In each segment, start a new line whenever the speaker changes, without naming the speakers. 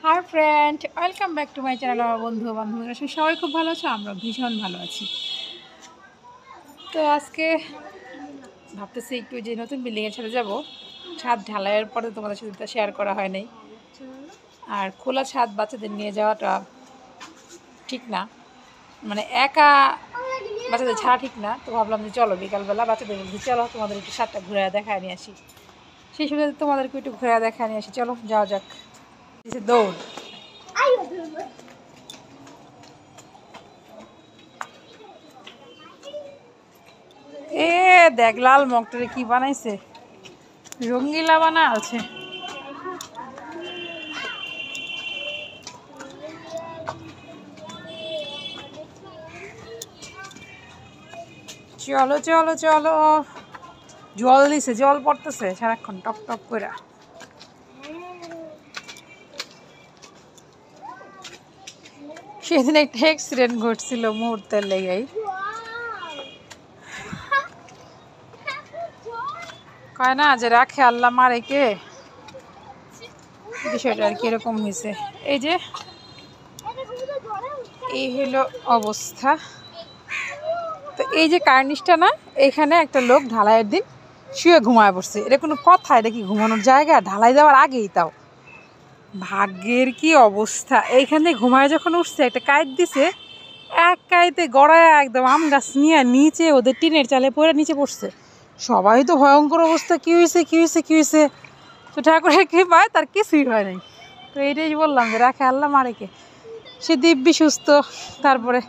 Hi friend, welcome back to my channel. আমার বন্ধু বান্ধবীরা সবাই খুব ভালো আছো, আমরা ভীষণ ভালো আছি। তো আজকে ভাবতেছি একটু যে নতুন বিল্ডিংয়ের সাথে যাব। ছাদ ঢালাইয়ের পরে তোমাদের সাথে তো শেয়ার করা হয় নাই, আর খোলা ছাদ বাচ্চাদের নিয়ে যাওয়াটা ঠিক না, মানে একা বাচ্চাদের ছাড়া ঠিক না। তো ভাবলাম যে চলো বিকালবেলা বাচ্চাদের বলছি চলো তোমাদের একটু ছাদটা ঘুরে দেখায় নিয়ে আসি। সেই সময় তোমাদেরকে একটু ঘুরে দেখায় নিয়ে আসি, চলো যাওয়া যাক। দৌড় এ দেখ লাল মগটারে কি বানাইছে, রঙ্গিলা বানা আছে। চলো চলো চলো, জল দিছে, জল পড়তেছে সারাক্ষণ টপ টপ করে। সেদিন একটা অ্যাক্সিডেন্ট ঘটছিল মুহূর্তের লেগেই। কয় না যে রাখে আল্লাহ মারে কে, বিষয়টা আর কি এরকম হয়েছে। এই যে এই হলো অবস্থা। তো এই যে কার্নিশটা না, এখানে একটা লোক ঢালাইয়ের দিন শুয়ে ঘুমায় পড়ছে। এটা কোনো কথা? এটা কি ঘুমানোর জায়গা? ঢালাই দেওয়ার আগেই তাও। ভাগ্যের কি অবস্থা, এইখানে ঘুমায় যখন উঠছে একটা কাইট দিছে, এক কাইতে গড়ায় একদম আম গাছ নিয়ে নিচে ওদের টিনের চালে পড়ে নিচে পড়ছে। সবাই তো ভয়ঙ্কর অবস্থা, কী হয়েছে কী হয়েছে কী হয়েছে। তো ঠাকুরের কৃপায় তার কিছুই হয় নাই। তো এইটাই বললাম যে রাখে আল্লাহ মারেকে, সে দিব্যি সুস্থ। তারপরে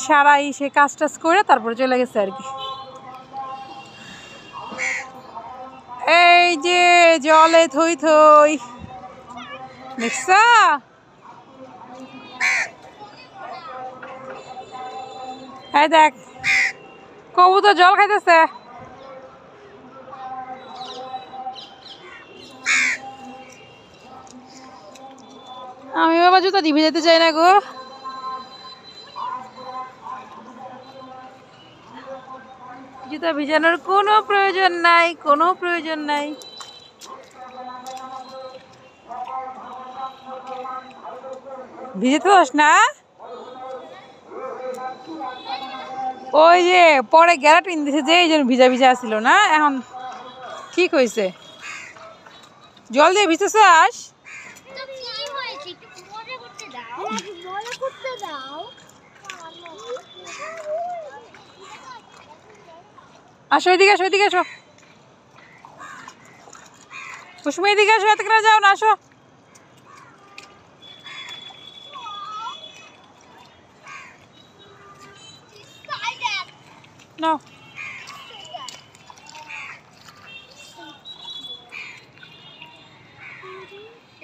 সারাই সে কাজ টাজ করে তারপরে চলে গেছে আর কি। এই যে জলে থই থই দেখছা, এই দেখ কবুতর জল খাইতেছে। আমি বাবা জুতা দিবি যেতে চাই না গো। জুতা ভিজানোর কোনো প্রয়োজন নাই, কোনো প্রয়োজন নাই। ভিজেতে দোস না, ওই যে পরে গ্যারাটিন দিছে যে এই জন্য ভিজা ভিজা আসছিল না, এখন ঠিক হয়েছে। জল দিয়ে ভিজতেছ আস। আসো এদিকে, আসো এদিকে, আসো কুসুম, এদিকে আসো, এত করে যাও না, আসো। নাও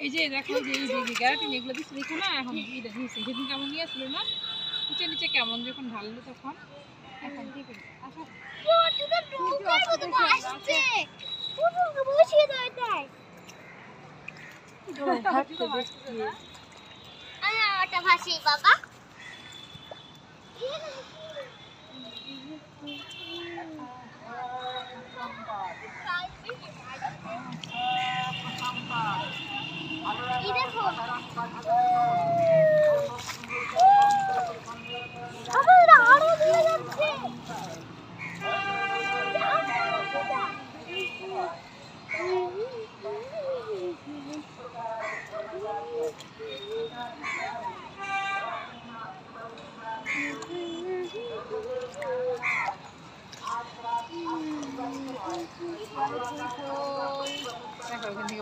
এই যে দেখো যে এই যে গ্যারাটিন এগুলো দিচ্ছে দেখো না, এখন এটা দিয়েছে। সেদিন কেমন নিয়ে আসলো না, নিচে নিচে কেমন যখন ঢাললো তখন এখন ঠিক আছে। আসো বাবা।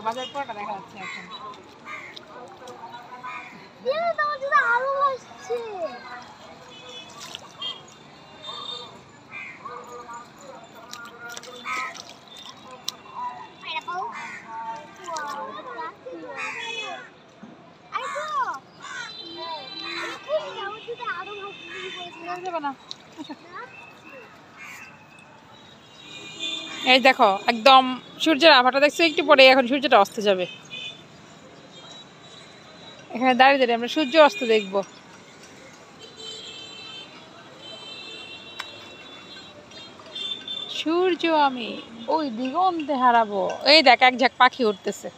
বাজার পরটা দেখা যাচ্ছে এখন। এই দেখো একদম সূর্যের আভাটা দেখছো, একটু পরে এখন সূর্যটা অস্ত যাবে। এখানে দাঁড়িয়ে দাঁড়িয়ে আমরা সূর্য অস্ত দেখবো। সূর্য আমি ওই দিগন্তে হারাবো। এই দেখ এক ঝাঁক পাখি উঠতেছে।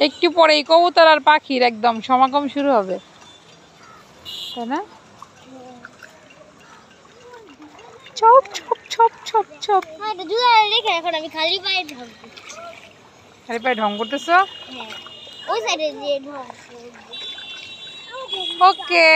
একটু পরেই কবুতর আর পাখির একদম সমাগম শুরু হবে, তাই না? Chop chop chop chop chop.
এখন আমি খালি পায়ে ঢং
খালি পায়ে ঢং করতেছ?
ওই সাইডে দিয়ে ঢং।
ওকে।